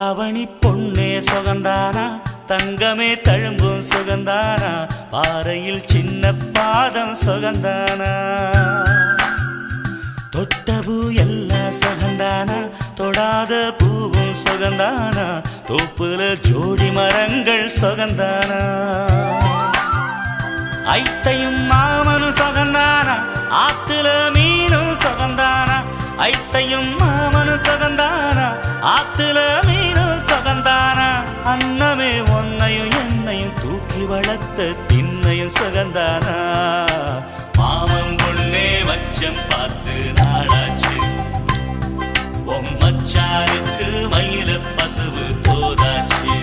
அவனி பொன்னே சுகந்தானா தங்கமே தழும்பும் சுகந்தானா பாறையில் சின்ன பாதம் சுகந்தானா தொட்டபூ எல்லாம் சுகந்தானா தொடாத பூவும் சுகந்தானா தோப்புல ஜோடி மரங்கள் சுகந்தானா ஐத்தையும் மாமனும் சுகந்தானா ஆத்துல மீனும் சுகந்தானா ஐத்தையும் மாமனும் சுகந்தானா ஆத்துல மீனும் சுகந்தானா அன்னமே ஒன்னையும் என்னையும் தூக்கி வளர்த்த திண்ணையும் சுகந்தானா மாமன் பொண்ணே மச்சம் பார்த்து நாளாச்சு மச்சானுக்கு மயில பசுவு போதாச்சு